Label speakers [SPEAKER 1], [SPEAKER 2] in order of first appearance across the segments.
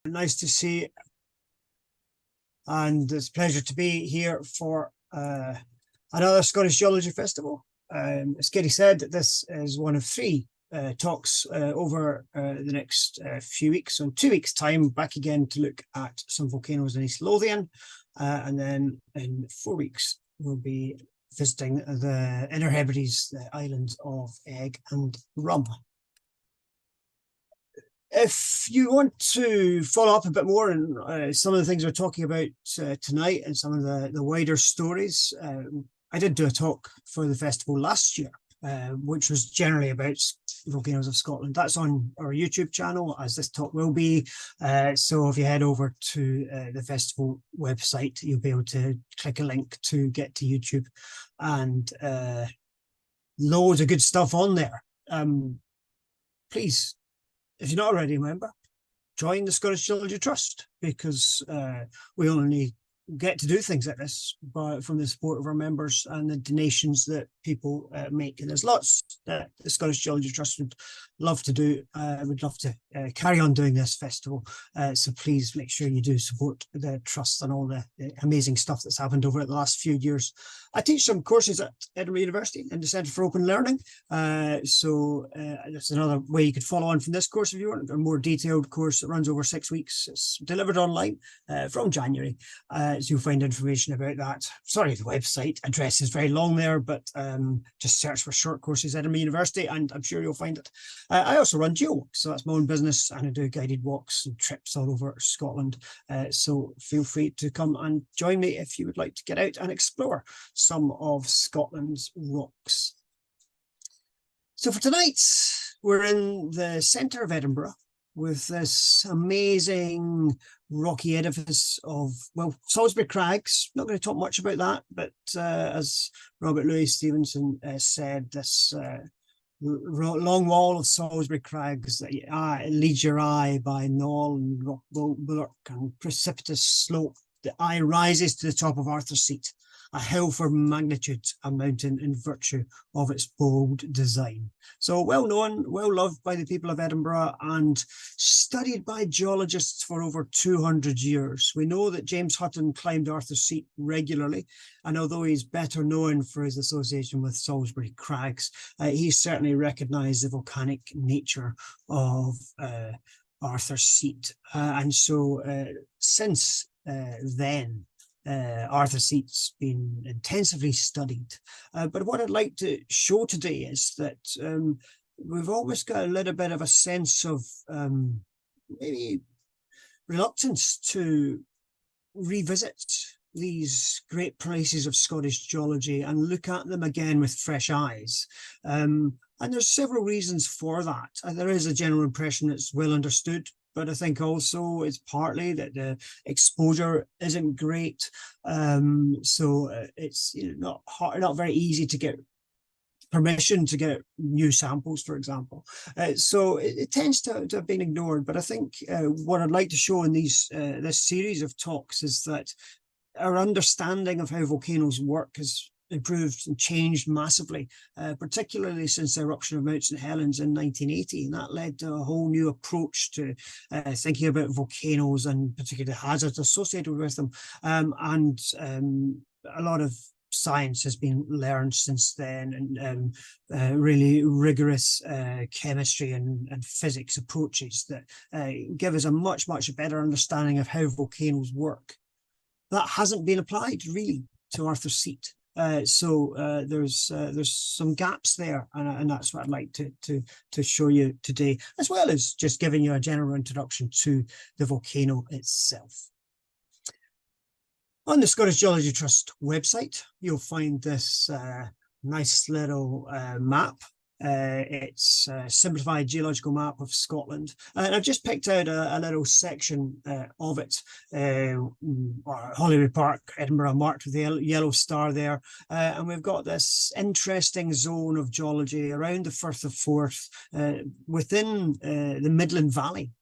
[SPEAKER 1] Nice to see you. And it's a pleasure to be here for another Scottish Geology Festival. As Katie said, this is one of three talks over the next few weeks. So in 2 weeks' time, back again to look at some volcanoes in East Lothian. And then in 4 weeks, we'll be visiting the Inner Hebrides, the islands of Egg and Rum. If you want to follow up a bit more on some of the things we're talking about tonight and some of the wider stories, I did do a talk for the festival last year, which was generally about volcanoes of Scotland. That's on our YouTube channel, as this talk will be. So if you head over to the festival website, you'll be able to click a link to get to YouTube, and loads of good stuff on there. Please, if you're not already a member, join the Scottish Geology Trust, because we only get to do things like this from the support of our members and the donations that people make. And there's lots that the Scottish Geology Trust would love to do. Would love to carry on doing this festival. So please make sure you do support the trust and all the amazing stuff that's happened over the last few years. I teach some courses at Edinburgh University in the Centre for Open Learning. So that's another way you could follow on from this course if you want a more detailed course that runs over 6 weeks. It's delivered online from January. So you'll find information about that. Sorry, the website address is very long there, but just search for short courses at Edinburgh University and I'm sure you'll find it. I also run Geowalks, so that's my own business, and I do guided walks and trips all over Scotland. So feel free to come and join me if you would like to get out and explore some of Scotland's rocks. So for tonight, we're in the centre of Edinburgh with this amazing rocky edifice of, well, Salisbury Crags. Not going to talk much about that, but as Robert Louis Stevenson said, this long wall of Salisbury Crags that leads your eye by knoll and rock bulwark and precipitous slope. The eye rises to the top of Arthur's Seat, a hill for magnitude, a mountain in virtue of its bold design. So well known, well loved by the people of Edinburgh and studied by geologists for over 200 years. We know that James Hutton climbed Arthur's Seat regularly, and although he's better known for his association with Salisbury Crags, he certainly recognised the volcanic nature of Arthur's Seat. And so since then, Arthur's Seat's been intensively studied. But what I'd like to show today is that we've always got a little bit of a sense of maybe reluctance to revisit these great places of Scottish geology and look at them again with fresh eyes. And there's several reasons for that. There is a general impression that's well understood, but I think also it's partly that the exposure isn't great. So it's not very easy to get permission to get new samples, for example. So it tends to have been ignored. But I think what I'd like to show in this series of talks is that our understanding of how volcanoes work has improved and changed massively, particularly since the eruption of Mount St Helens in 1980. And that led to a whole new approach to thinking about volcanoes and particularly the hazards associated with them. And a lot of science has been learned since then, and really rigorous chemistry and physics approaches that give us a much better understanding of how volcanoes work. That hasn't been applied really to Arthur's Seat. So there's some gaps there, and that's what I'd like to show you today, as well as just giving you a general introduction to the volcano itself. On the Scottish Geology Trust website, you'll find this nice little map. It's a simplified geological map of Scotland, and I've just picked out a little section of it. Holyrood Park, Edinburgh, marked with the yellow star there, and we've got this interesting zone of geology around the Firth of Forth, within the Midland Valley.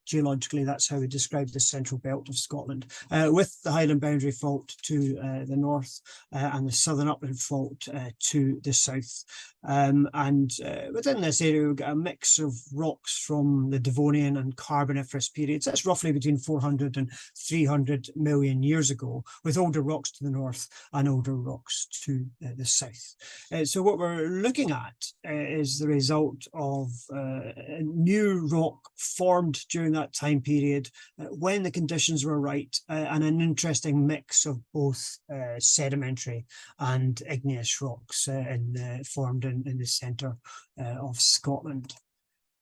[SPEAKER 1] geologically, that's how we describe the central belt of Scotland, with the Highland Boundary Fault to the north and the Southern Upland Fault to the south. And within this area, we've got a mix of rocks from the Devonian and Carboniferous periods. That's roughly between 400 and 300 million years ago, with older rocks to the north and older rocks to the south. So what we're looking at is the result of new rock formed during that time period when the conditions were right, and an interesting mix of both sedimentary and igneous rocks formed in the centre of Scotland.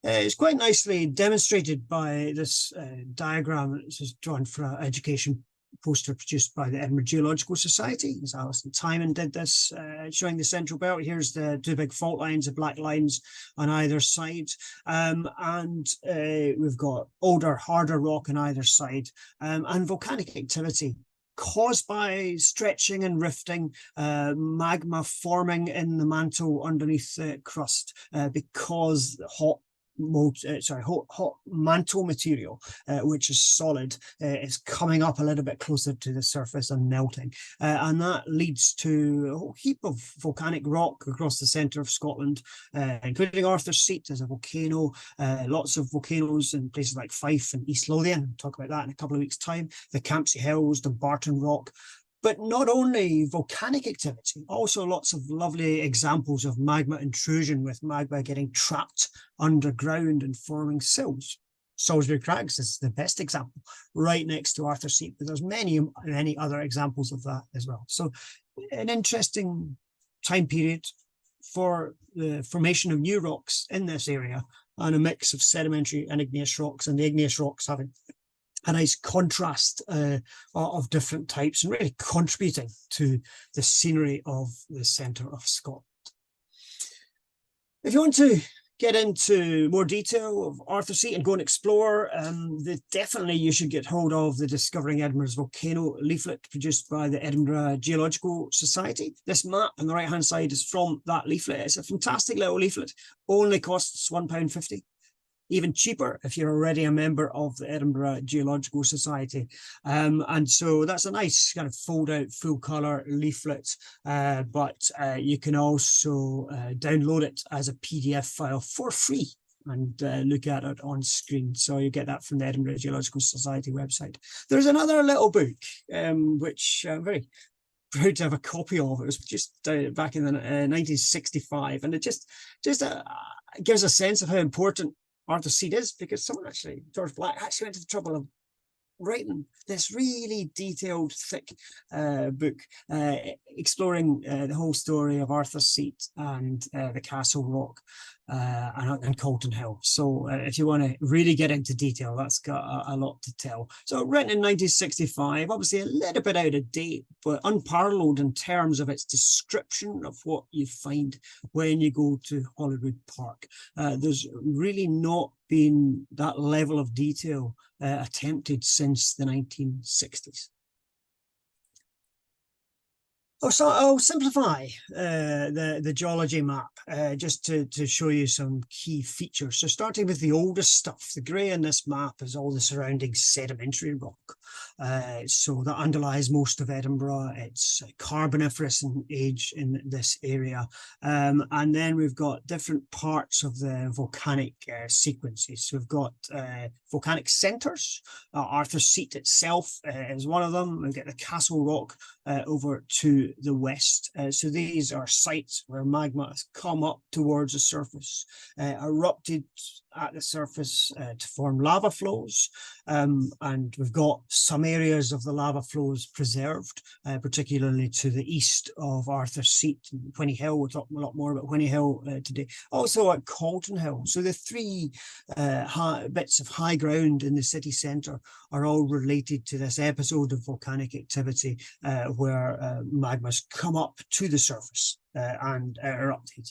[SPEAKER 1] It's quite nicely demonstrated by this diagram. This is drawn for an education poster produced by the Edinburgh Geological Society. As Alison Timon did this, showing the central belt. Here's the two big fault lines, the black lines on either side. And we've got older, harder rock on either side, and volcanic activity caused by stretching and rifting, magma forming in the mantle underneath the crust because hot mantle material, which is solid, is coming up a little bit closer to the surface and melting. And that leads to a whole heap of volcanic rock across the centre of Scotland, including Arthur's Seat as a volcano, lots of volcanoes in places like Fife and East Lothian. We'll talk about that in a couple of weeks' time. The Campsie Hills, the Barton Rock. But not only volcanic activity, also lots of lovely examples of magma intrusion, with magma getting trapped underground and forming sills. Salisbury Crags is the best example, right next to Arthur's Seat, but there's many other examples of that as well. So an interesting time period for the formation of new rocks in this area, and a mix of sedimentary and igneous rocks, and the igneous rocks having a nice contrast of different types, and really contributing to the scenery of the centre of Scotland. If you want to get into more detail of Arthur's Seat and go and explore, definitely you should get hold of the Discovering Edinburgh's Volcano leaflet produced by the Edinburgh Geological Society. This map on the right-hand side is from that leaflet. It's a fantastic little leaflet, only costs £1.50. Even cheaper if you're already a member of the Edinburgh Geological Society. And so that's a nice kind of fold-out, full-colour leaflet, but you can also download it as a PDF file for free and look at it on screen. So you get that from the Edinburgh Geological Society website. There's another little book, which I'm very proud to have a copy of. It was just back in the 1965, and it just gives a sense of how important Arthur's Seat is, because someone actually, George Black, actually went to the trouble of writing this really detailed, thick book, exploring the whole story of Arthur's Seat and the Castle Rock and Calton Hill. So if you want to really get into detail, that's got a lot to tell. So written in 1965, obviously a little bit out of date, but unparalleled in terms of its description of what you find when you go to Holyrood Park. There's really not been that level of detail attempted since the 1960s. So I'll simplify the geology map just to show you some key features. So starting with the oldest stuff, the grey in this map is all the surrounding sedimentary rock. So that underlies most of Edinburgh. It's Carboniferous in age in this area. And then we've got different parts of the volcanic sequences. So we've got volcanic centres. Arthur's Seat itself is one of them. We've got the Castle Rock over to the west. So these are sites where magma has come up towards the surface, erupted at the surface to form lava flows. And we've got some areas of the lava flows preserved, particularly to the east of Arthur's Seat and Whinny Hill. We'll talk a lot more about Whinny Hill today. Also at Calton Hill. So the three bits of high ground in the city centre are all related to this episode of volcanic activity where magma's come up to the surface and erupted.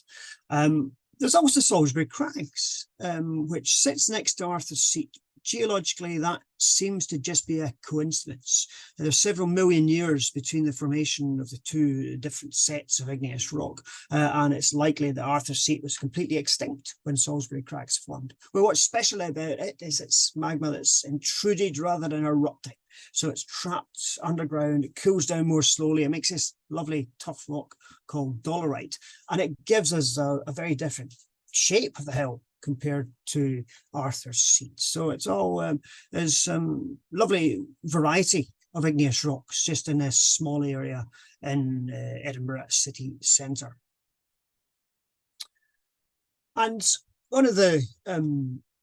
[SPEAKER 1] There's also Salisbury Crags, which sits next to Arthur's Seat, geologically, that seems to just be a coincidence. There's several million years between the formation of the two different sets of igneous rock, and it's likely that Arthur's Seat was completely extinct when Salisbury Crags formed. Well, what's special about it is it's magma that's intruded rather than erupting. So it's trapped underground, it cools down more slowly, it makes this lovely tough rock called dolerite, and it gives us a very different shape of the hill compared to Arthur's Seat. So it's all there's lovely variety of igneous rocks just in this small area in Edinburgh city centre. And one of the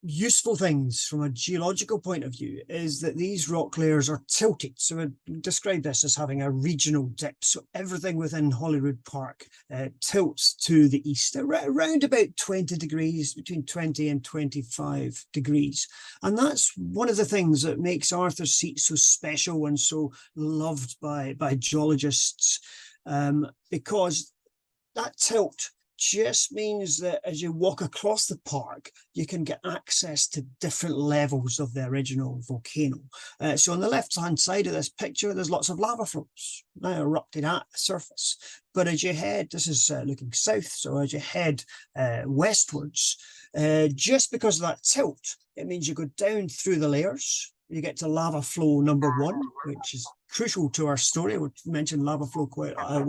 [SPEAKER 1] useful things from a geological point of view is that these rock layers are tilted. So I describe this as having a regional dip. So everything within Holyrood Park tilts to the east around about 20 degrees, between 20 and 25 degrees. And that's one of the things that makes Arthur's Seat so special and so loved by geologists, because that tilt just means that as you walk across the park, you can get access to different levels of the original volcano. So on the left-hand side of this picture, there's lots of lava flows now erupting at the surface. But as you head, this is looking south, so as you head westwards, just because of that tilt, it means you go down through the layers. You get to lava flow number 1, which is crucial to our story. We've mentioned lava flow quite a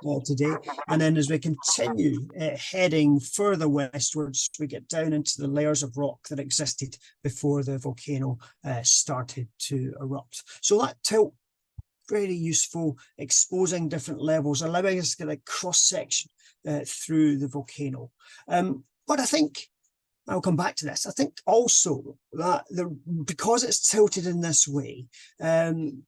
[SPEAKER 1] lot today. And then as we continue heading further westwards, we get down into the layers of rock that existed before the volcano started to erupt. So that tilt, very useful, exposing different levels, allowing us to get a cross-section through the volcano. But I think, I'll come back to this. I think also that because it's tilted in this way,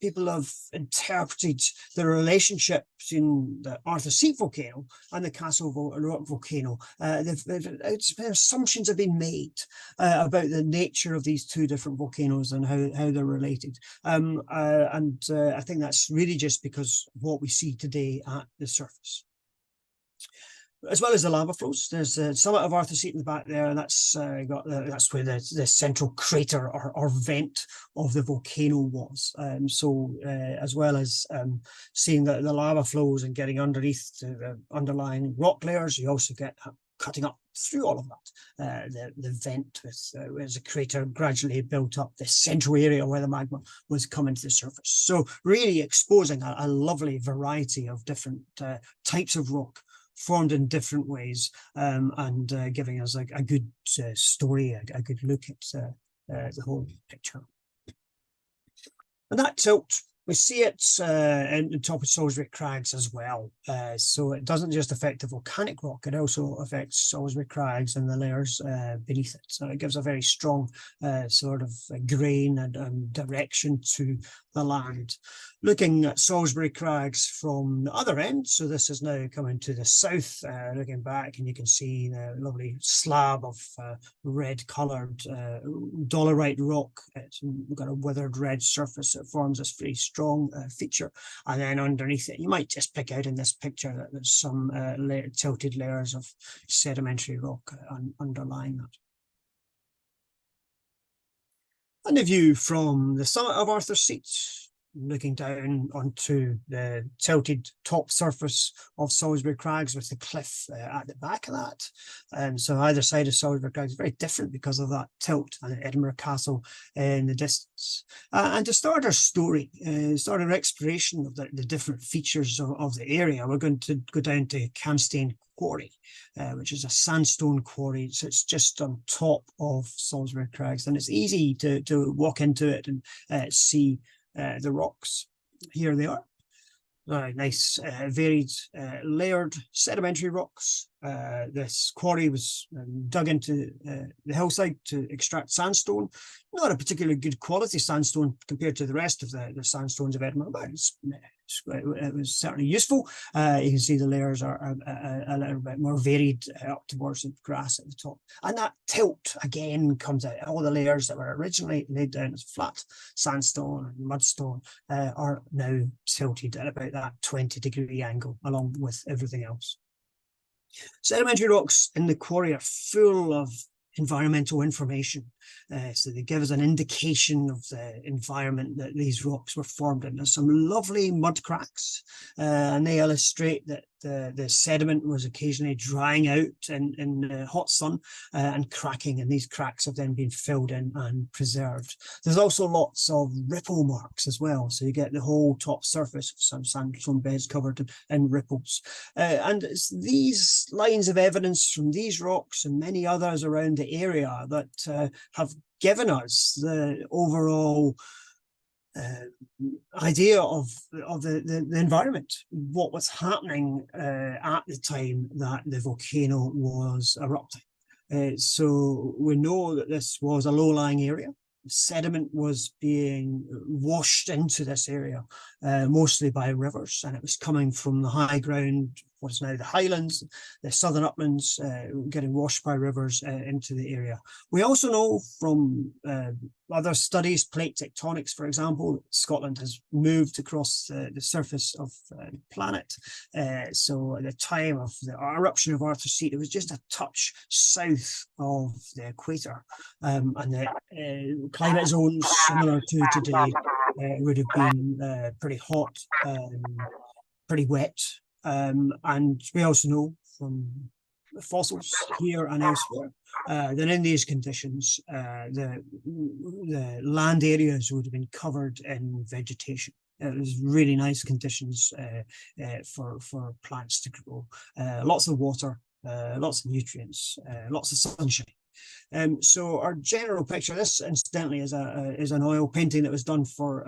[SPEAKER 1] people have interpreted the relationship between the Arthur's Seat volcano and the Castle Rock volcano. Assumptions have been made about the nature of these two different volcanoes and how they're related. I think that's really just because of what we see today at the surface. As well as the lava flows, there's the summit of Arthur's Seat in the back there, and that's that's where the central crater or vent of the volcano was. As well as seeing the lava flows and getting underneath the underlying rock layers, you also get cutting up through all of that. The vent as the crater gradually built up the central area where the magma was coming to the surface. So really exposing a lovely variety of different types of rock formed in different ways, and giving us a good story, a good look at the whole picture. And that tilt, we see it in the top of Salisbury Crags as well. So it doesn't just affect the volcanic rock, it also affects Salisbury Crags and the layers beneath it. So it gives a very strong sort of grain and direction to the land. Looking at Salisbury Crags from the other end, so this is now coming to the south, looking back, and you can see the lovely slab of red-coloured dolerite rock. It's got a withered red surface that forms this very strong feature, and then underneath it, you might just pick out in this picture that there's some tilted layers of sedimentary rock underlying that. And the view from the summit of Arthur's Seat, looking down onto the tilted top surface of Salisbury Crags with the cliff at the back of that. So either side of Salisbury Crags is very different because of that tilt, and Edinburgh Castle in the distance. And to start our story, start our exploration of the different features of the area, we're going to go down to Camstein Quarry, which is a sandstone quarry. So it's just on top of Salisbury Crags, and it's easy to walk into it and see the rocks. Here they are. Nice, varied, layered sedimentary rocks. This quarry was dug into the hillside to extract sandstone. Not a particularly good quality sandstone compared to the rest of the sandstones of Edinburgh, but it was certainly useful. You can see the layers are a little bit more varied up towards the grass at the top. And that tilt again comes out. All the layers that were originally laid down as flat sandstone and mudstone are now tilted at about that 20-degree angle along with everything else. Sedimentary rocks in the quarry are full of environmental information. So they give us an indication of the environment that these rocks were formed in. There's some lovely mud cracks, and they illustrate that the sediment was occasionally drying out in the hot sun and cracking, and these cracks have then been filled in and preserved. There's also lots of ripple marks as well, so you get the whole top surface of some sandstone beds covered in ripples. And it's these lines of evidence from these rocks and many others around the area that have given us the overall idea of the environment, what was happening at the time that the volcano was erupting. So we know that this was a low-lying area. Sediment was being washed into this area, mostly by rivers, and it was coming from the high ground, what is now the highlands, the southern uplands, getting washed by rivers into the area. We also know from other studies, plate tectonics, for example, Scotland has moved across the surface of the planet. So at the time of the eruption of Arthur's Seat, it was just a touch south of the equator, and the climate zones similar to today would have been pretty hot, pretty wet. And we also know from fossils here and elsewhere that in these conditions, the land areas would have been covered in vegetation. It was really nice conditions for plants to grow. Lots of water, lots of nutrients, lots of sunshine. So our general picture, this incidentally is an oil painting that was done for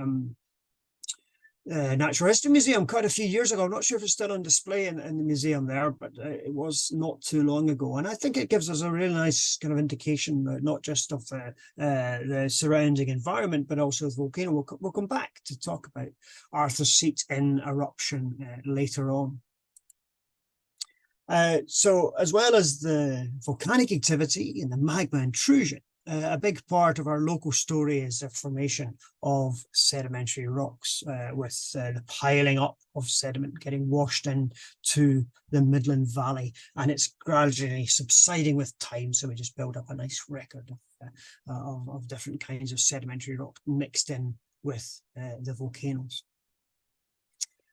[SPEAKER 1] Natural History Museum quite a few years ago. I'm not sure if it's still on display in the museum there, but it was not too long ago. And I think it gives us a really nice kind of indication, not just of the surrounding environment, but also the volcano. We'll come back to talk about Arthur's Seat in eruption later on. So as well as the volcanic activity and the magma intrusion, a big part of our local story is the formation of sedimentary rocks, with the piling up of sediment getting washed into the Midland Valley, and it's gradually subsiding with time. So we just build up a nice record of different kinds of sedimentary rock mixed in with the volcanoes.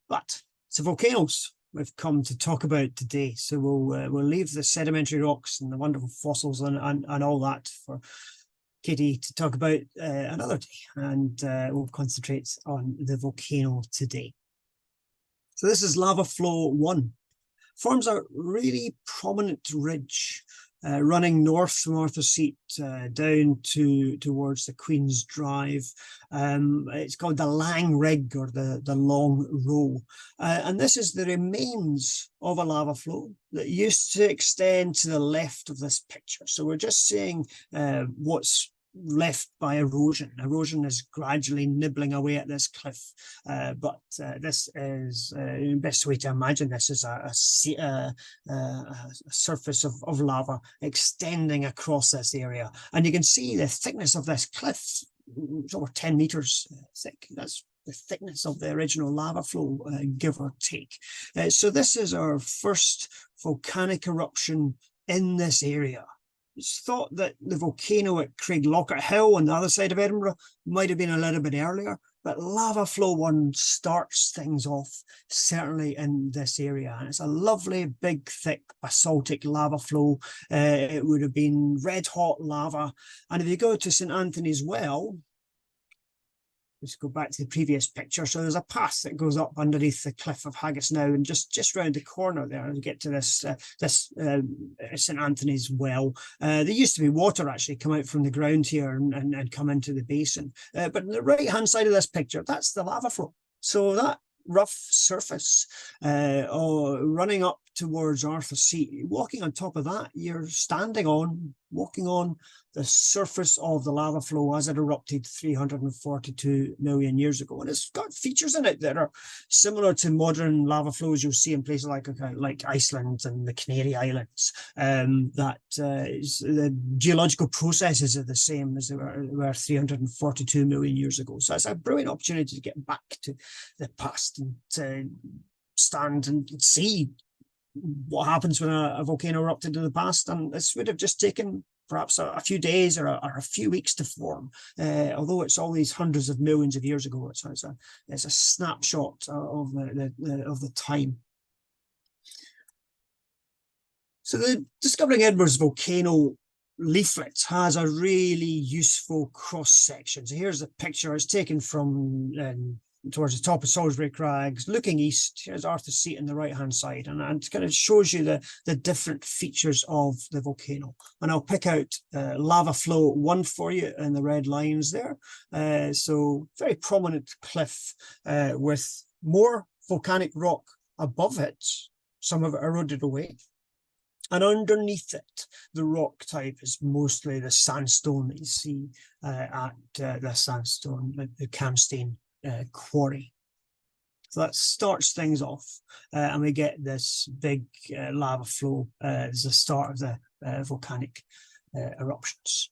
[SPEAKER 1] But it's the volcanoes we've come to talk about today. So we'll leave the sedimentary rocks and the wonderful fossils and all that for Katie to talk about another day, and we'll concentrate on the volcano today. So this is lava flow 1. Forms a really prominent ridge running north from Arthur's Seat down towards the Queen's Drive. It's called the Lang Rig, or the Long Row. And this is the remains of a lava flow that used to extend to the left of this picture. So we're just seeing what's left by erosion. Erosion is gradually nibbling away at this cliff, but this is the best way to imagine this is a surface of lava extending across this area, and you can see the thickness of this cliff. It's over 10 meters thick. That's the thickness of the original lava flow, give or take. So this is our first volcanic eruption in this area. It's thought that the volcano at Craiglockett Hill on the other side of Edinburgh might have been a little bit earlier, but lava flow 1 starts things off certainly in this area. And it's a lovely, big, thick basaltic lava flow. It would have been red hot lava. And if you go to St Anthony's Well, let's go back to the previous picture. So there's a path that goes up underneath the cliff of Haggis now, and just round the corner there, and get to this St Anthony's Well. There used to be water actually come out from the ground here and come into the basin. But on the right hand side of this picture, that's the lava flow. So that rough surface running up towards Arthur's Seat, walking on top of that, you're walking on the surface of the lava flow as it erupted 342 million years ago. And it's got features in it that are similar to modern lava flows you'll see in places like Iceland and the Canary Islands. The geological processes are the same as they were 342 million years ago. So it's a brilliant opportunity to get back to the past and to stand and see what happens when a volcano erupted in the past. And this would have just taken perhaps a few days or a few weeks to form. Although it's all these hundreds of millions of years ago, it's a snapshot of the time. So the Discovering Edinburgh's Volcano leaflet has a really useful cross section. So here's a picture. It's taken from towards the top of Salisbury Crags, looking east. Here's Arthur's Seat on the right-hand side, and it kind of shows you the different features of the volcano. And I'll pick out lava flow 1 for you in the red lines there. So very prominent cliff with more volcanic rock above it, some of it eroded away. And underneath it, the rock type is mostly the sandstone that you see at the sandstone, the Camstein quarry. So that starts things off, and we get this big lava flow as the start of the volcanic eruptions.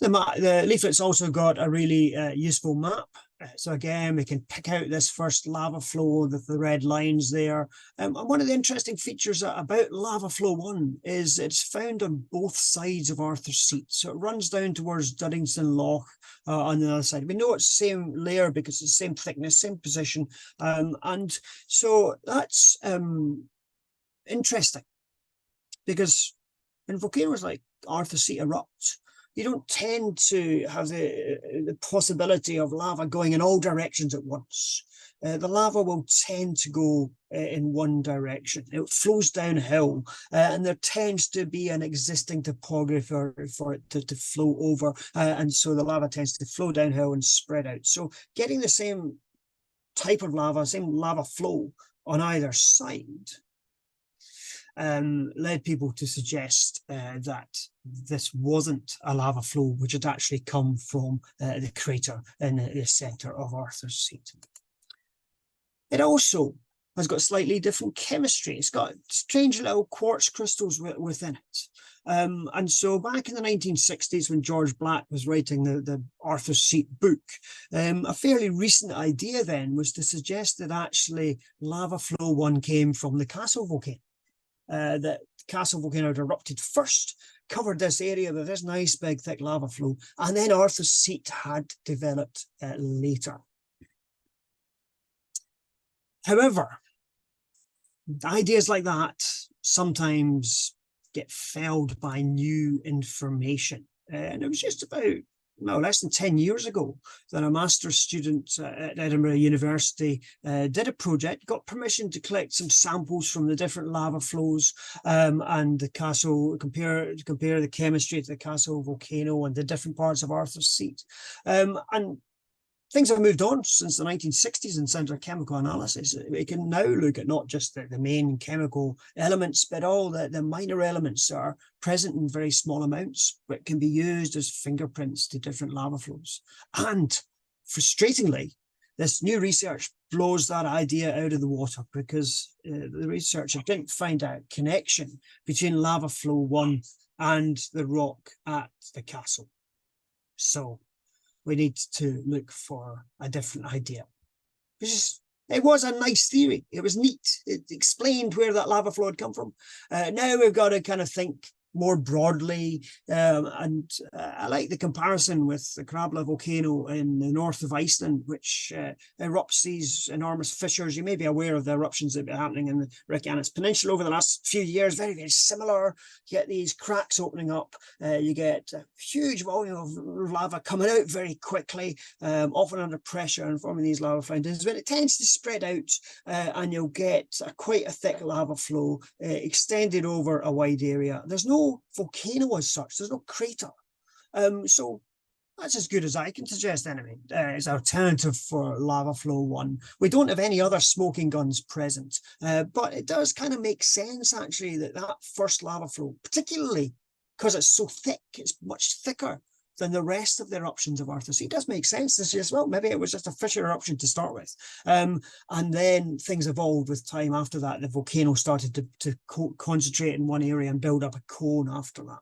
[SPEAKER 1] The leaflet's also got a really useful map. So again, we can pick out this first lava flow, the red lines there. And one of the interesting features about lava flow 1 is it's found on both sides of Arthur's Seat. So it runs down towards Duddingston Loch on the other side. We know it's the same layer because it's the same thickness, same position. And so that's interesting, because when volcanoes like Arthur's Seat erupt, you don't tend to have the possibility of lava going in all directions at once. The lava will tend to go in one direction. It flows downhill, and there tends to be an existing topography for it to flow over, and so the lava tends to flow downhill and spread out. So getting the same type of lava, same lava flow on either side, led people to suggest that this wasn't a lava flow which had actually come from the crater in the centre of Arthur's Seat. It also has got slightly different chemistry. It's got strange little quartz crystals within it. And so back in the 1960s, when George Black was writing the Arthur's Seat book, a fairly recent idea then was to suggest that actually lava flow 1 came from the Castle volcano. That Castle volcano had erupted first, covered this area with this nice big thick lava flow, and then Arthur's Seat had developed later. However, ideas like that sometimes get felled by new information, and it was just about less than 10 years ago that a master's student at Edinburgh University did a project, got permission to collect some samples from the different lava flows and the castle, compare the chemistry to the Castle volcano and the different parts of Arthur's Seat. And things have moved on since the 1960s in terms of chemical analysis. We can now look at not just the main chemical elements, but all the minor elements that are present in very small amounts, but can be used as fingerprints to different lava flows. And frustratingly, this new research blows that idea out of the water, because the researcher didn't find a connection between lava flow 1 and the rock at the castle. So we need to look for a different idea. It was a nice theory. It was neat. It explained where that lava flow had come from. Now we've got to kind of think more broadly, and I like the comparison with the Krabla volcano in the north of Iceland, which erupts these enormous fissures. You may be aware of the eruptions that have been happening in the Reconstructing Peninsula over the last few years. Very, very similar. You get these cracks opening up. You get a huge volume of lava coming out very quickly, often under pressure and forming these lava fountains. But it tends to spread out, and you'll get quite a thick lava flow extended over a wide area. There's no volcano as such, there's no crater. So that's as good as I can suggest anyway. It's an alternative for lava flow 1. We don't have any other smoking guns present, but it does kind of make sense actually that first lava flow, particularly because it's so thick, it's much thicker than the rest of the eruptions of Arthur's Seat. It does make sense to say, well, maybe it was just a fissure eruption to start with. And then things evolved with time after that. The volcano started to concentrate in one area and build up a cone after that.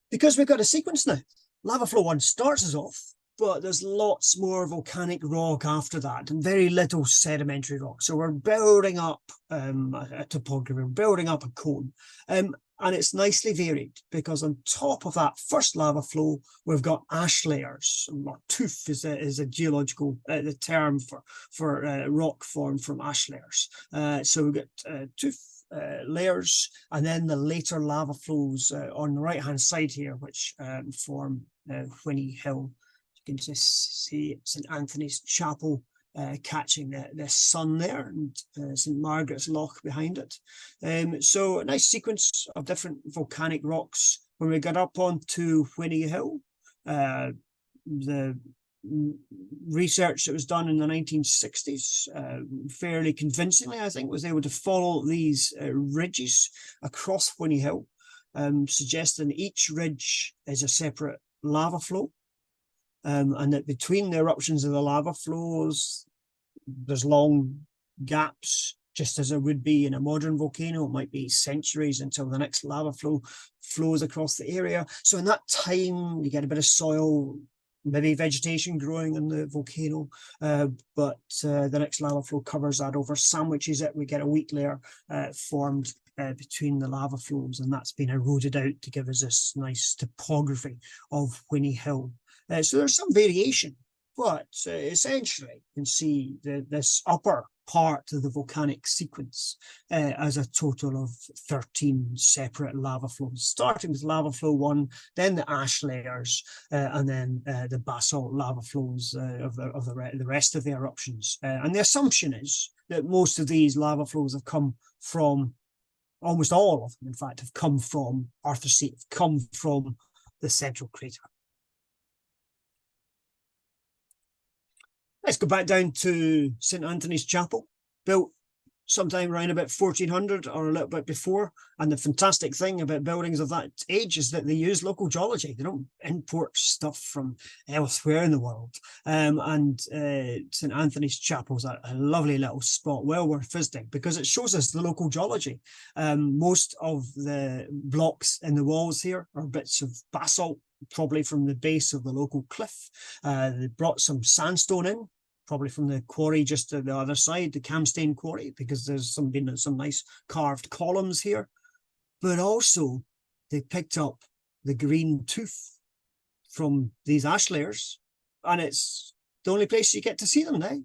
[SPEAKER 1] Because we've got a sequence now, lava flow 1 starts us off, but there's lots more volcanic rock after that and very little sedimentary rock. So we're building up a topography, we're building up a cone. And it's nicely varied because on top of that first lava flow, we've got ash layers. Or tuff is a geological the term for rock formed from ash layers. So we've got tuff layers, and then the later lava flows on the right hand side here, which form Whinny Hill. You can just see St Anthony's Chapel catching the sun there, and St Margaret's Loch behind it. So a nice sequence of different volcanic rocks. When we got up onto Whinny Hill, the research that was done in the 1960s, fairly convincingly, I think, was able to follow these ridges across Whinny Hill, suggesting each ridge is a separate lava flow. And that between the eruptions of the lava flows, there's long gaps, just as there would be in a modern volcano. It might be centuries until the next lava flow flows across the area. So in that time, you get a bit of soil, maybe vegetation growing in the volcano, but the next lava flow covers that over, sandwiches it. We get a weak layer formed between the lava flows, and that's been eroded out to give us this nice topography of Whinny Hill. So there's some variation, but essentially you can see this upper part of the volcanic sequence as a total of 13 separate lava flows, starting with lava flow 1, then the ash layers, and then the basalt lava flows of the rest of the eruptions. And the assumption is that most of these lava flows have come from, almost all of them, in fact, have come from Arthur's Seat, have come from the central crater. Let's go back down to St Anthony's Chapel, built sometime around about 1400 or a little bit before. And the fantastic thing about buildings of that age is that they use local geology. They don't import stuff from elsewhere in the world. And St Anthony's Chapel is a lovely little spot, well worth visiting, because it shows us the local geology. Most of the blocks in the walls here are bits of basalt, probably from the base of the local cliff. They brought some sandstone in, probably from the quarry just to the other side, the Camstein quarry, because there's been some nice carved columns here. But also they picked up the green tuff from these ash layers, and it's the only place you get to see them now.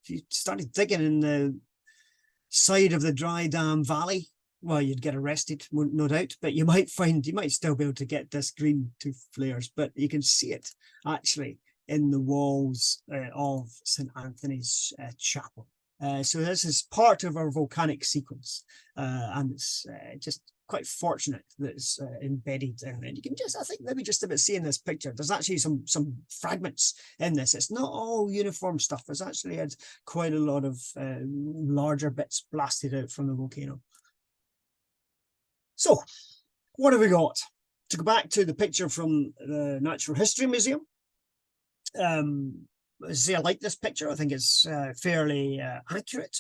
[SPEAKER 1] If you started digging in the side of the Dry Dam Valley, well, you'd get arrested, no doubt, but you might still be able to get this green tuff layers, but you can see it actually in the walls of St Anthony's Chapel. So this is part of our volcanic sequence, and it's just quite fortunate that it's embedded in. And you can just, I think, maybe just about seeing this picture, there's actually some fragments in this. It's not all uniform stuff. It's actually had quite a lot of larger bits blasted out from the volcano. So what have we got? To go back to the picture from the Natural History Museum, I like this picture. I think it's fairly accurate.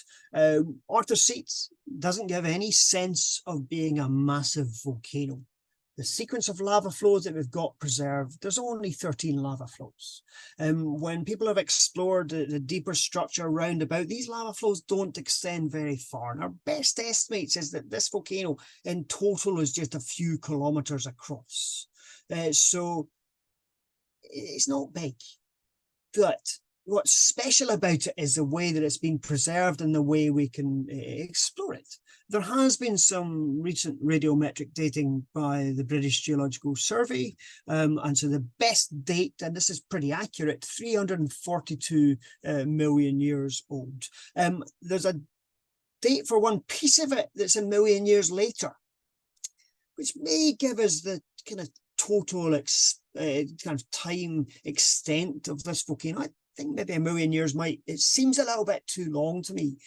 [SPEAKER 1] Arthur's Seat doesn't give any sense of being a massive volcano. The sequence of lava flows that we've got preserved, there's only 13 lava flows. When people have explored the deeper structure around about, these lava flows don't extend very far. And our best estimates is that this volcano in total is just a few kilometers across. So it's not big. But what's special about it is the way that it's been preserved and the way we can explore it. There has been some recent radiometric dating by the British Geological Survey, and so the best date, and this is pretty accurate, 342 million years old. There's a date for one piece of it that's a million years later, which may give us the kind of total kind of time extent of this volcano. I think maybe a million years it seems a little bit too long to me.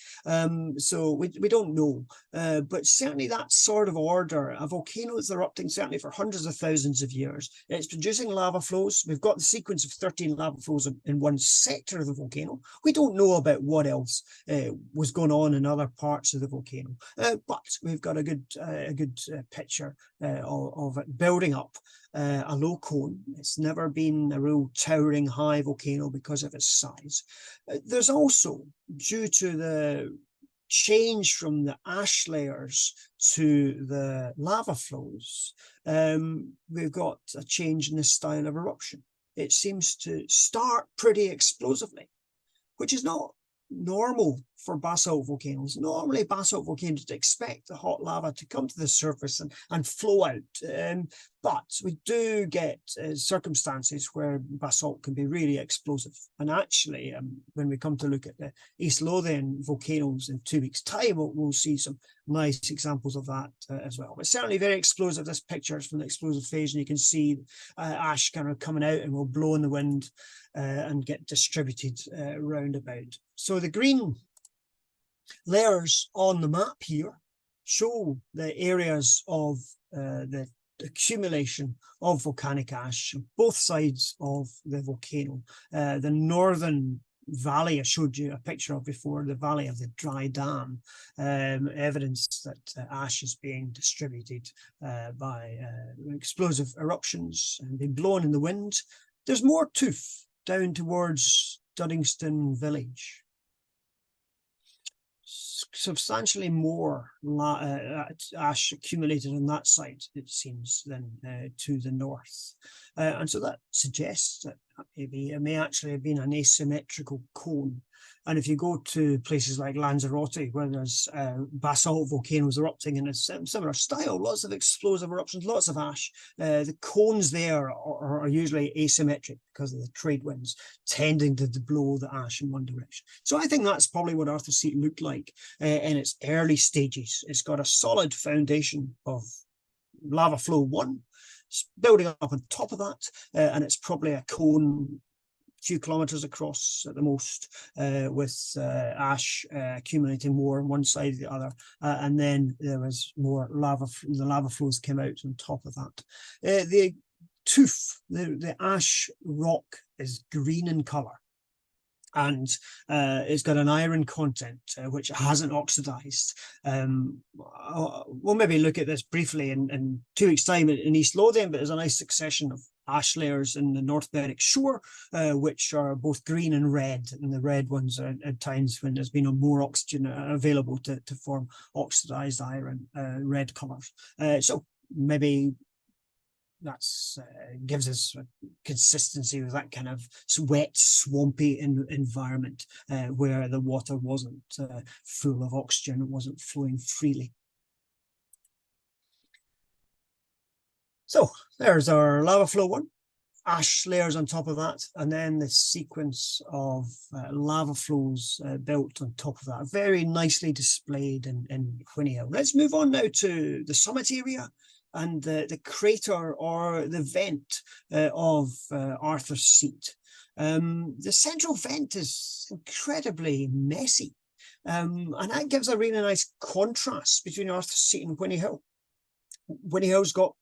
[SPEAKER 1] So we don't know, but certainly that sort of order, a volcano is erupting certainly for hundreds of thousands of years. It's producing lava flows. We've got the sequence of 13 lava flows in one sector of the volcano. We don't know about what else was going on in other parts of the volcano, but we've got a good picture of it building up. A low cone. It's never been a real towering high volcano because of its size. There's also, due to the change from the ash layers to the lava flows, we've got a change in the style of eruption. It seems to start pretty explosively, which is not normal for basalt volcanoes. Normally, basalt volcanoes expect the hot lava to come to the surface and flow out. But we do get circumstances where basalt can be really explosive. And actually, when we come to look at the East Lothian volcanoes in 2 weeks' time, we'll see some nice examples of that as well. But certainly very explosive. This picture is from the explosive phase, and you can see ash kind of coming out and will blow in the wind and get distributed round about. So the green layers on the map here show the areas of the accumulation of volcanic ash on both sides of the volcano. The northern valley I showed you a picture of before, the valley of the dry dam, evidence that ash is being distributed by explosive eruptions and being blown in the wind. There's more tooth down towards Duddingston village. Substantially more ash accumulated on that side, it seems, than to the north. And so that suggests that maybe it may actually have been an asymmetrical cone. And if you go to places like Lanzarote, where there's basalt volcanoes erupting in a similar style, lots of explosive eruptions, lots of ash, the cones there are usually asymmetric because of the trade winds tending to blow the ash in one direction. So I think that's probably what Arthur's Seat looked like in its early stages. It's got a solid foundation of lava flow 1, building up on top of that, and it's probably a cone few kilometers across at the most, with ash accumulating more on one side or the other, and then there was more lava. The lava flows came out on top of that. The tooth, the ash rock, is green in color, and it's got an iron content which hasn't oxidized. We'll maybe look at this briefly in 2 weeks' time in East Lothian, but there's a nice succession of ash layers in the North Berwick shore, which are both green and red, and the red ones are at times when there's been more oxygen available to form oxidized iron, red colors. So maybe that's gives us consistency with that kind of wet, swampy environment where the water wasn't full of oxygen, it wasn't flowing freely. So there's our lava flow 1, ash layers on top of that, and then the sequence of lava flows built on top of that, very nicely displayed in Whinny Hill. Let's move on now to the summit area and the crater or the vent of Arthur's Seat. The central vent is incredibly messy, and that gives a really nice contrast between Arthur's Seat and Whinny Hill. Whinny Hill's got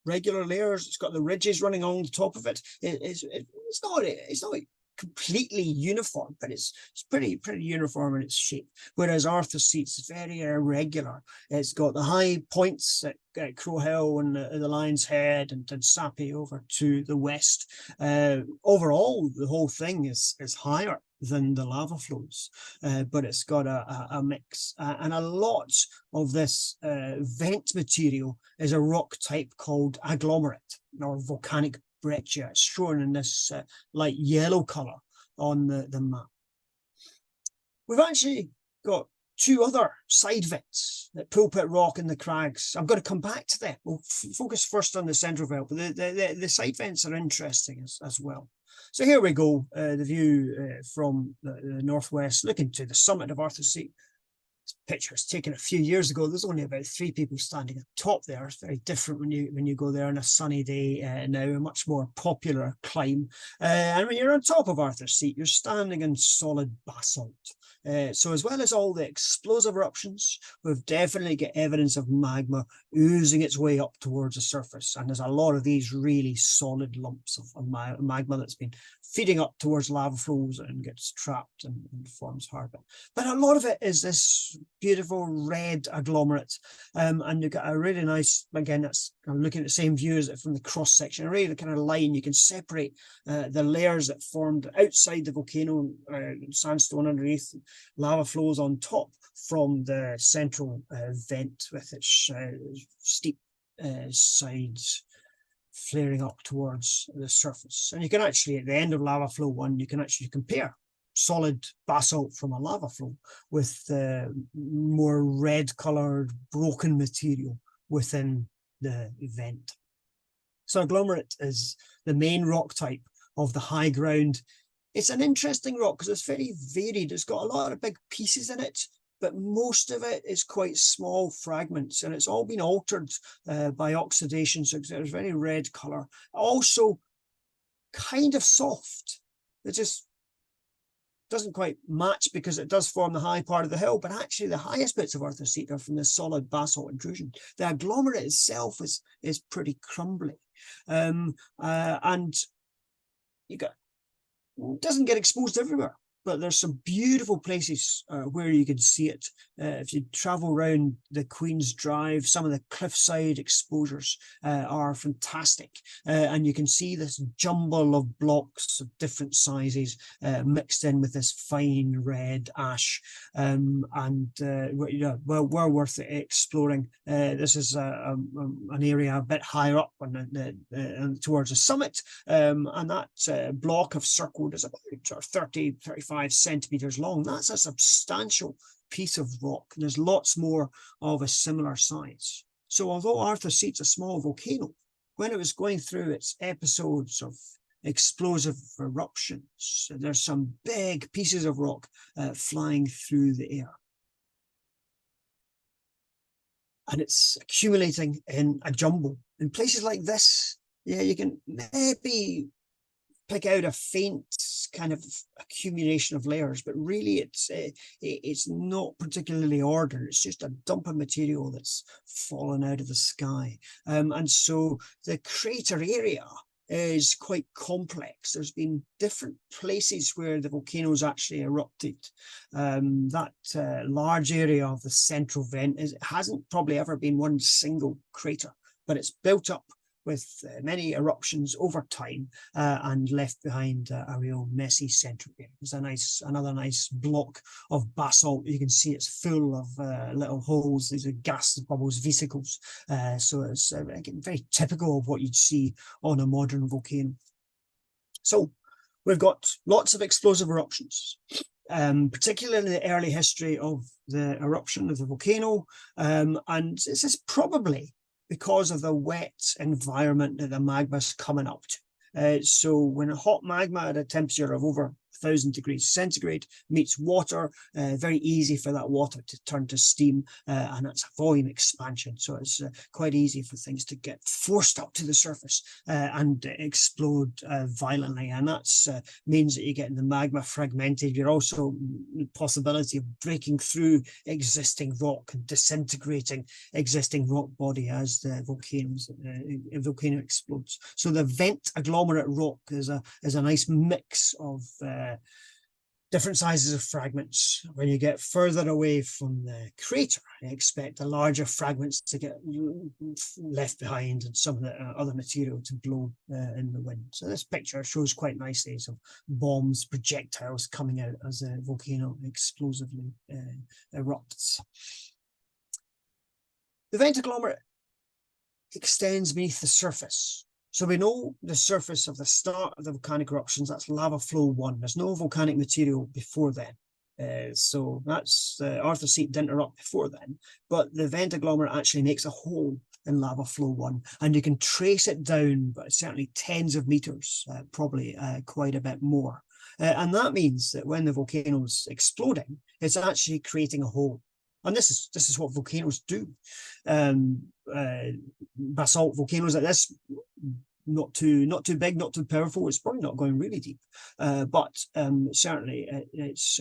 [SPEAKER 1] regular layers, it's got the ridges running along the top of it. It's not completely uniform, but it's pretty uniform in its shape. Whereas Arthur's Seat's very irregular. It's got the high points at Crow Hill and the Lion's Head and Sappi over to the west. Overall, the whole thing is higher than the lava flows, but it's got a mix, and a lot of this vent material is a rock type called agglomerate or volcanic breccia. It's shown in this light yellow color on the map. We've actually got 2 other side vents at Pulpit Rock and the Crags. I'm going to come back to them. We'll focus first on the central vent, but the side vents are interesting as well. So here we go, the view from the northwest, looking to the summit of Arthur's Seat. This picture was taken a few years ago. There's only about 3 people standing at the top there. It's very different when you go there on a sunny day now, a much more popular climb. And when you're on top of Arthur's Seat, you're standing in solid basalt. So as well as all the explosive eruptions, we've definitely got evidence of magma oozing its way up towards the surface. And there's a lot of these really solid lumps of magma that's been feeding up towards lava flows and gets trapped and forms hard. But a lot of it is this beautiful red agglomerate. And you've got a really nice, again, that's I'm looking at the same view as it from the cross section, a really kind of line. You can separate the layers that formed outside the volcano, sandstone underneath, lava flows on top from the central vent with its steep sides flaring up towards the surface. And you can actually, at the end of lava flow 1, you can actually compare solid basalt from a lava flow with more red coloured broken material within the vent. So agglomerate is the main rock type of the high ground. It's an interesting rock because it's very varied. It's got a lot of big pieces in it, but most of it is quite small fragments, and it's all been altered by oxidation, so there's very red colour. Also kind of soft. It just doesn't quite match because it does form the high part of the hill, but actually the highest bits of earth are from the solid basalt intrusion. The agglomerate itself is pretty crumbly. And it doesn't get exposed everywhere. But there's some beautiful places where you can see it. If you travel around the Queen's Drive, some of the cliffside exposures are fantastic. And you can see this jumble of blocks of different sizes mixed in with this fine red ash. Well worth exploring. This is an area a bit higher up on towards the summit. And that block of circled is about 30, 35 centimeters long. That's a substantial piece of rock. There's lots more of a similar size. So although Arthur Seat's a small volcano, when it was going through its episodes of explosive eruptions, there's some big pieces of rock flying through the air. And it's accumulating in a jumble. In places like this, yeah, you can maybe pick out a faint kind of accumulation of layers, but really it's not particularly ordered. It's just a dump of material that's fallen out of the sky. And so the crater area is quite complex. There's been different places where the volcanoes actually erupted. That large area of the central vent hasn't probably ever been one single crater, but it's built up with many eruptions over time and left behind a real messy central area. There's another nice block of basalt. You can see it's full of little holes. These are gas bubbles, vesicles. So it's again, very typical of what you'd see on a modern volcano. So we've got lots of explosive eruptions, particularly in the early history of the eruption of the volcano. And this is probably because of the wet environment that the magma's coming up to. So when a hot magma at a temperature of over 1,000 degrees centigrade meets water, very easy for that water to turn to steam, and that's a volume expansion. So it's quite easy for things to get forced up to the surface and explode violently. And that means that you're getting the magma fragmented. You're also the possibility of breaking through existing rock and disintegrating existing rock body as the volcano explodes. So the vent agglomerate rock is a nice mix of different sizes of fragments. When you get further away from the crater, you expect the larger fragments to get left behind and some of the other material to blow in the wind. So this picture shows quite nicely some bombs, projectiles coming out as the volcano explosively erupts. The vent agglomerate extends beneath the surface. So we know the surface of the start of the volcanic eruptions, that's lava flow 1. There's no volcanic material before then. So that's Arthur Seat didn't erupt before then, but the vent agglomerate actually makes a hole in lava flow 1, and you can trace it down, but certainly tens of meters, probably quite a bit more. And that means that when the volcano's exploding, it's actually creating a hole. And this is what volcanoes do. Basalt volcanoes like this, not too big, not too powerful. It's probably not going really deep, but certainly it's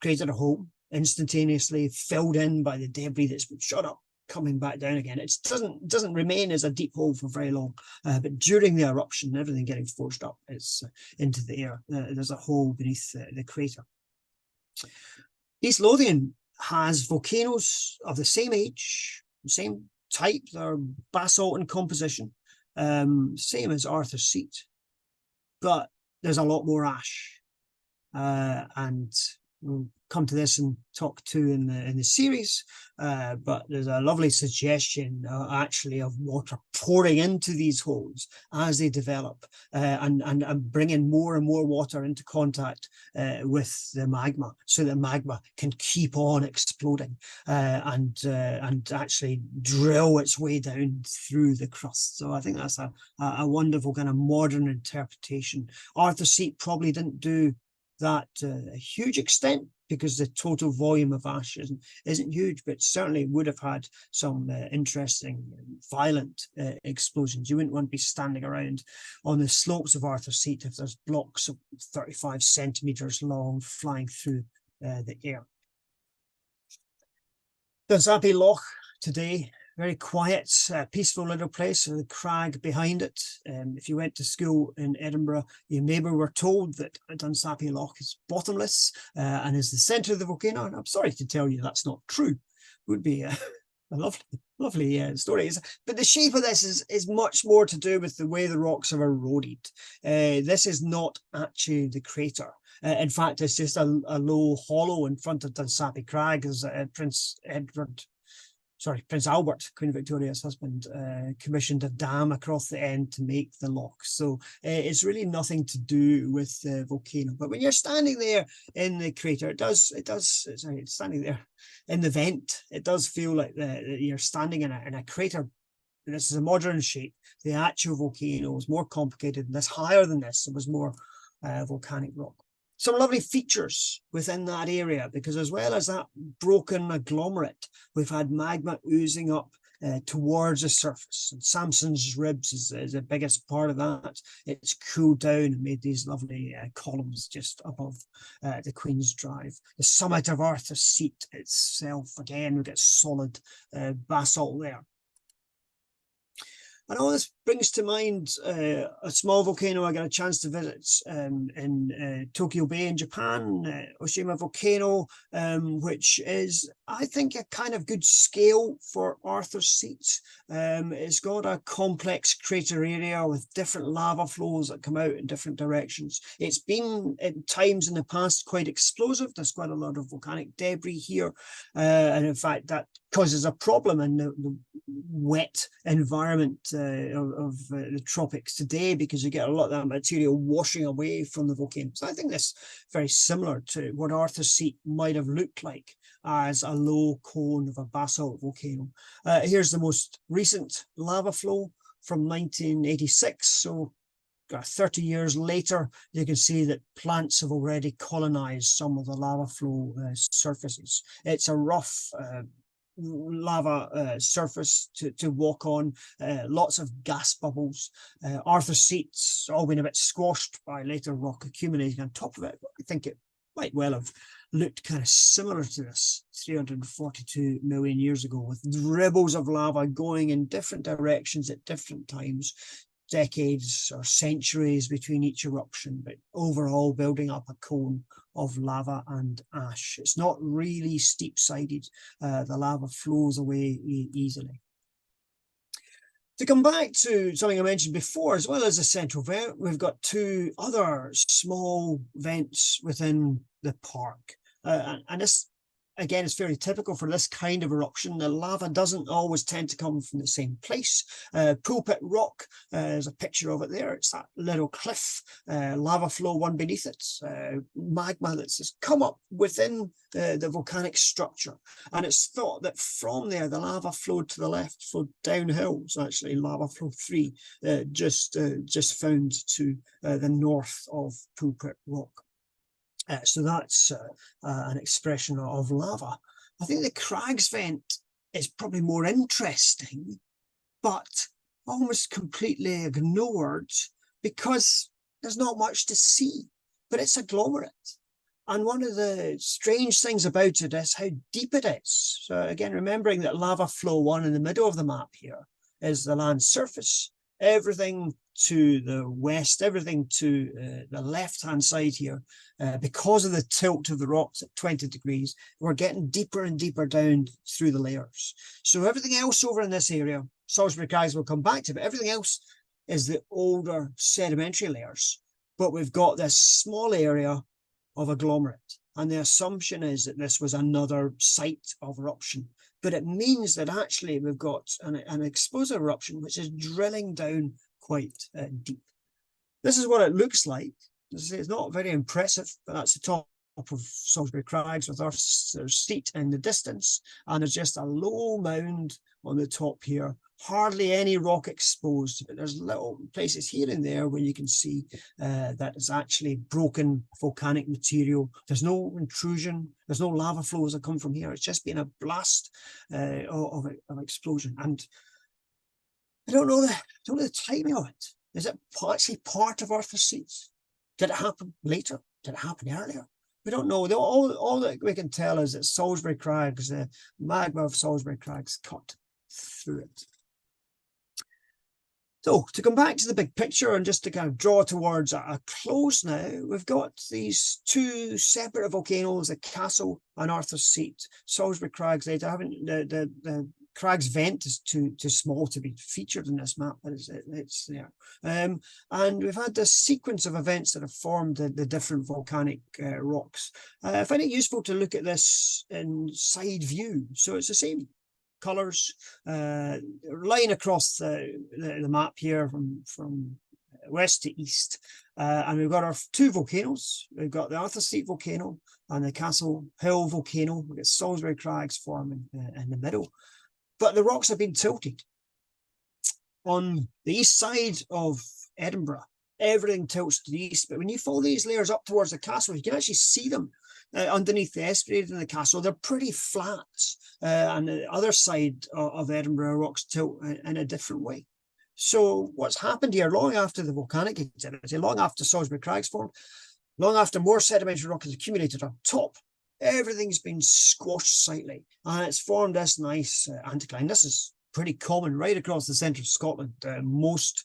[SPEAKER 1] created a hole instantaneously, filled in by the debris that's been shot up coming back down again. It doesn't remain as a deep hole for very long, but during the eruption, everything getting forced up, it's into the air. There's a hole beneath the crater. East Lothian has volcanoes of the same age, same type. They're basalt in composition, same as Arthur's Seat, but there's a lot more ash, and we'll come to this and talk to in the series, but there's a lovely suggestion actually of water pouring into these holes as they develop, and bringing more and more water into contact with the magma, so the magma can keep on exploding and actually drill its way down through the crust. So I think that's a wonderful kind of modern interpretation. Arthur's Seat probably didn't do that a huge extent, because the total volume of ash isn't huge, but certainly would have had some interesting, violent explosions. You wouldn't want to be standing around on the slopes of Arthur's Seat if there's blocks of 35 centimeters long flying through the air. Dunsapie Loch today, very quiet, peaceful little place with a crag behind it. If you went to school in Edinburgh, you maybe were told that Dunsapie Loch is bottomless and is the centre of the volcano. And I'm sorry to tell you that's not true. It would be a lovely story. But the shape of this is much more to do with the way the rocks have eroded. This is not actually the crater. In fact, it's just a low hollow in front of Dunsapie Crags. Prince Albert, Queen Victoria's husband, commissioned a dam across the end to make the loch. So it's really nothing to do with the volcano. But when you're standing there in the crater, standing there in the vent, it does feel like you're standing in a crater. This is a modern shape. The actual volcano was more complicated than this, higher than this. It was more volcanic rock. Some lovely features within that area, because as well as that broken agglomerate, we've had magma oozing up towards the surface. And Samson's Ribs is the biggest part of that. It's cooled down and made these lovely columns just above the Queen's Drive. The summit of Arthur's Seat itself, again, we get solid basalt there. And all this brings to mind a small volcano I got a chance to visit in Tokyo Bay in Japan, Oshima Volcano, which is, I think, a kind of good scale for Arthur's Seat. It's got a complex crater area with different lava flows that come out in different directions. It's been, at times in the past, quite explosive. There's quite a lot of volcanic debris here. And in fact, that causes a problem in the wet environment of the tropics today, because you get a lot of that material washing away from the volcano. So I think this is very similar to what Arthur's Seat might have looked like as a low cone of a basalt volcano. Here's the most recent lava flow from 1986. So 30 years later, you can see that plants have already colonized some of the lava flow surfaces. It's a rough lava surface to walk on, lots of gas bubbles. Arthur's Seat's all been a bit squashed by later rock accumulating on top of it. I think it might well have looked kind of similar to this 342 million years ago, with ripples of lava going in different directions at different times, decades or centuries between each eruption, but overall building up a cone of lava and ash. It's not really steep-sided. The lava flows away easily. To come back to something I mentioned before, as well as the central vent, we've got two other small vents within the park. And this, again, is fairly typical for this kind of eruption. The lava doesn't always tend to come from the same place. Pulpit Rock, there's a picture of it there. It's that little cliff, lava flow one beneath it, magma that's just come up within the volcanic structure. And it's thought that from there, the lava flowed to the left, flowed downhill. So actually lava flow 3 just found to the north of Pulpit Rock. So that's an expression of lava. I think the Crags vent is probably more interesting, but almost completely ignored because there's not much to see. But it's agglomerate. And one of the strange things about it is how deep it is. So again, remembering that lava flow 1 in the middle of the map here is the land surface. Everything to the west, everything to the left-hand side here, because of the tilt of the rocks at 20 degrees, we're getting deeper and deeper down through the layers. So everything else over in this area, Salisbury Crags will come back to, but everything else is the older sedimentary layers. But we've got this small area of agglomerate. And the assumption is that this was another site of eruption. But it means that actually we've got an explosive eruption, which is drilling down quite deep. This is what it looks like. It's not very impressive, but that's the top of Salisbury Crags with our seat in the distance. And there's just a low mound on the top here. Hardly any rock exposed, but there's little places here and there where you can see that it's actually broken volcanic material. There's no intrusion. There's no lava flows that come from here. It's just been a blast of explosion. And I don't know the timing of it. Is it actually part of Earth's seeds? Did it happen later? Did it happen earlier? We don't know. All that we can tell is that Salisbury Crags, the magma of Salisbury Crags cut through it. So to come back to the big picture and just to kind of draw towards a close now, we've got these two separate volcanoes, the Castle and Arthur's Seat. Salisbury Crags, the Crags vent is too small to be featured in this map, but it's there. And we've had this sequence of events that have formed the different volcanic rocks. I find it useful to look at this in side view. So it's the same colours, line across the map here from west to east. And we've got our two volcanoes. We've got the Arthur's Seat volcano and the Castle Hill volcano. We've got Salisbury Crags forming in the middle. But the rocks have been tilted. On the east side of Edinburgh, everything tilts to the east. But when you follow these layers up towards the castle, you can actually see them underneath the estuary in the castle. They're pretty flat. And the other side of Edinburgh, rocks tilt in a different way. So what's happened here, long after the volcanic activity, long after Salisbury Crags formed, long after more sedimentary rock has accumulated on top, everything's been squashed slightly, and it's formed this nice anticline. This is pretty common right across the centre of Scotland. Most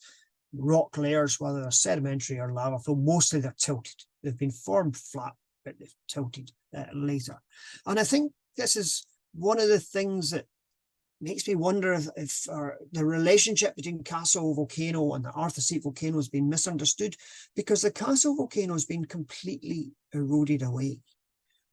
[SPEAKER 1] rock layers, whether they're sedimentary or lava flow, mostly they're tilted. They've been formed flat, but they've tilted later. And I think this is one of the things that makes me wonder if the relationship between Castle Volcano and the Arthur's Seat Volcano has been misunderstood, because the Castle Volcano has been completely eroded away.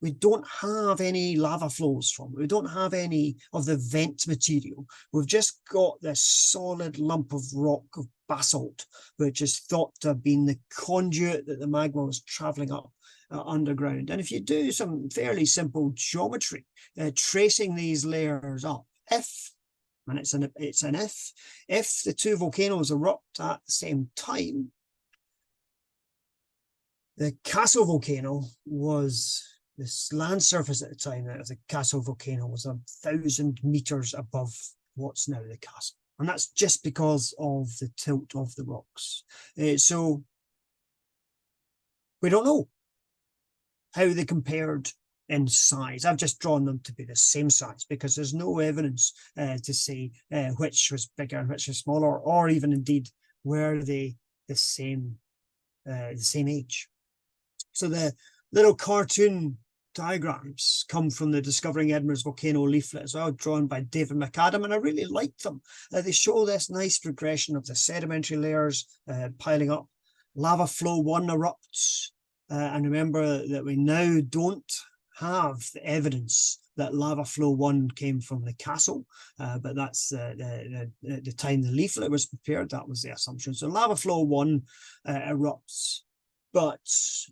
[SPEAKER 1] We don't have any lava flows from it. We don't have any of the vent material. We've just got this solid lump of rock, of basalt, which is thought to have been the conduit that the magma was travelling up underground. And if you do some fairly simple geometry, tracing these layers up, if the two volcanoes erupt at the same time, the Castle volcano was, this land surface at the time of the Castle volcano was 1,000 meters above what's now the castle. And that's just because of the tilt of the rocks. So we don't know how they compared in size. I've just drawn them to be the same size because there's no evidence to say which was bigger and which was smaller, or even indeed were they the same age. So the little cartoon diagrams come from the Discovering Edinburgh's Volcano leaflet as well, drawn by David McAdam, and I really like them. They show this nice progression of the sedimentary layers piling up. Lava flow 1 erupts, and remember that we now don't have the evidence that lava flow 1 came from the castle, but that's the time the leaflet was prepared, that was the assumption. So lava flow 1 erupts, but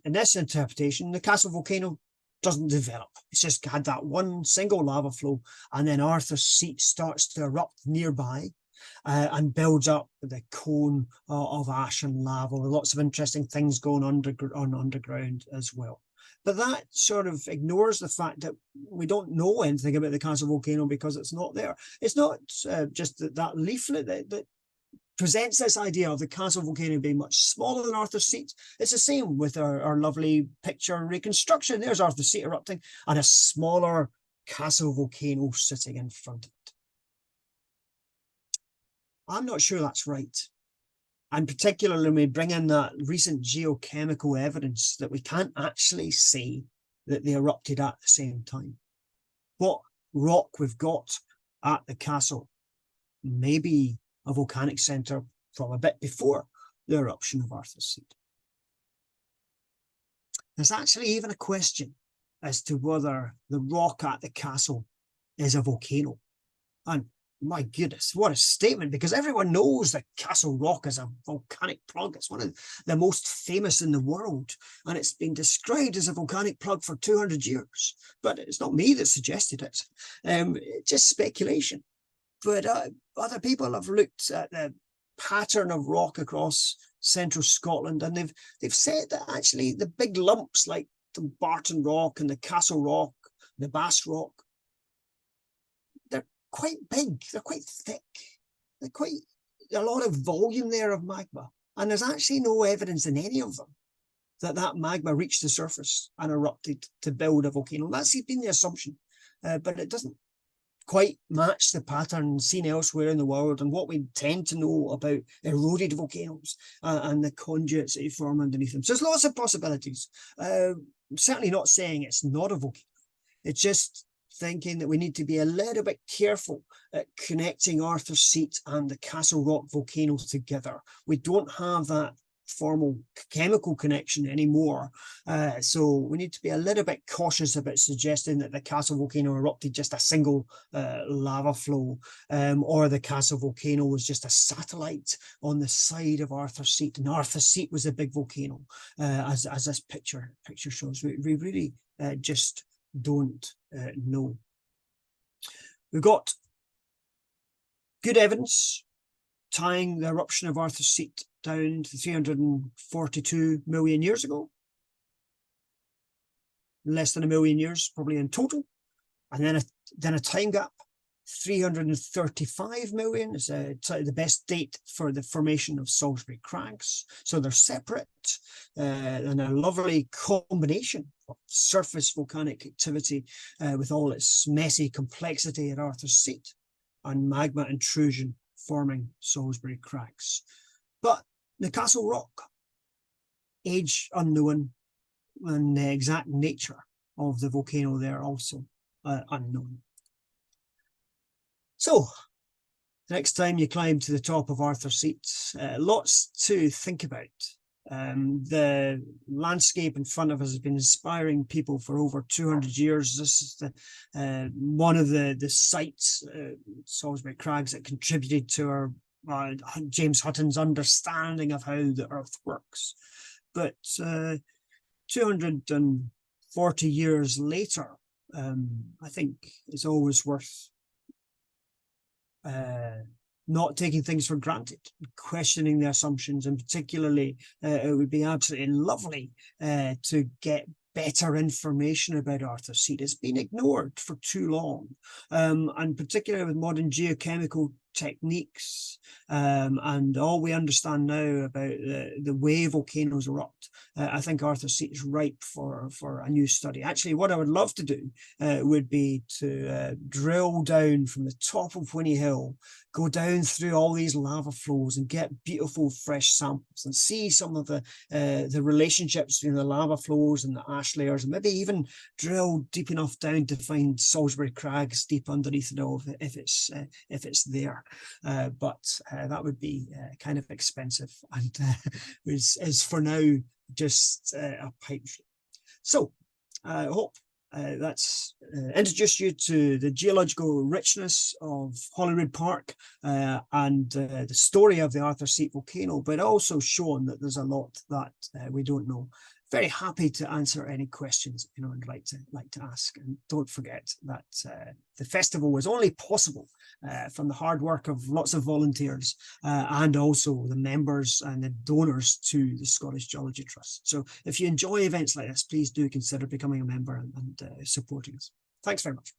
[SPEAKER 1] in this interpretation, the Castle volcano doesn't develop. It's just had that one single lava flow, and then Arthur's Seat starts to erupt nearby and builds up the cone of ash and lava, with lots of interesting things going on underground as well. But that sort of ignores the fact that we don't know anything about the Castle volcano because it's not there. It's not just that leaflet that presents this idea of the castle volcano being much smaller than Arthur's Seat. It's the same with our lovely picture in Reconstruction. There's Arthur's Seat erupting and a smaller castle volcano sitting in front of it. I'm not sure that's right. And particularly when we bring in that recent geochemical evidence that we can't actually say that they erupted at the same time. What rock we've got at the castle may be a volcanic centre from a bit before the eruption of Arthur's Seat. There's actually even a question as to whether the rock at the castle is a volcano. And my goodness, what a statement, because everyone knows that Castle Rock is a volcanic plug. It's one of the most famous in the world, and it's been described as a volcanic plug for 200 years. But it's not me that suggested it, just speculation. But other people have looked at the pattern of rock across central Scotland, and they've said that actually the big lumps like the Barton Rock and the Castle Rock, the Bass Rock, they're quite big, they're quite thick, they're quite a lot of volume there of magma, and there's actually no evidence in any of them that magma reached the surface and erupted to build a volcano. That's been the assumption, but it doesn't quite match the pattern seen elsewhere in the world and what we tend to know about eroded volcanoes and the conduits that form underneath them. So there's lots of possibilities. I'm certainly not saying it's not a volcano. It's just thinking that we need to be a little bit careful at connecting Arthur's Seat and the Castle Rock volcanoes together. We don't have that formal chemical connection anymore, so we need to be a little bit cautious about suggesting that the Castle volcano erupted just a single lava flow, or the Castle volcano was just a satellite on the side of Arthur's Seat, and Arthur's Seat was a big volcano, as this picture shows. We really just don't know. We've got good evidence tying the eruption of Arthur's Seat down to 342 million years ago. Less than a million years, probably in total. And then a time gap, 335 million is the best date for the formation of Salisbury Crags. So they're separate, and a lovely combination of surface volcanic activity with all its messy complexity at Arthur's Seat and magma intrusion forming Salisbury Crags. But the Castle Rock, age unknown, and the exact nature of the volcano there also unknown. So, next time you climb to the top of Arthur's Seat, lots to think about. The landscape in front of us has been inspiring people for over 200 years. This is one of the sites, Salisbury Crags, that contributed to our James Hutton's understanding of how the Earth works. But 240 years later, I think it's always worth not taking things for granted, questioning the assumptions, and particularly it would be absolutely lovely to get better information about Arthur's Seat. It's been ignored for too long, and particularly with modern geochemical techniques, and all we understand now about the way volcanoes erupt, I think Arthur's Seat is ripe for a new study. Actually, what I would love to do would be to drill down from the top of Winnie Hill, go down through all these lava flows and get beautiful fresh samples and see some of the relationships between the lava flows and the ash layers, and maybe even drill deep enough down to find Salisbury Crags deep underneath it all if it's there. But that would be kind of expensive, and is for now just a pipe dream. So I hope that's introduced you to the geological richness of Holyrood Park and the story of the Arthur's Seat volcano, but also shown that there's a lot that we don't know. Very happy to answer any questions anyone would like to ask. And don't forget that the festival was only possible from the hard work of lots of volunteers and also the members and the donors to the Scottish Geology Trust. So if you enjoy events like this, please do consider becoming a member and supporting us. Thanks very much.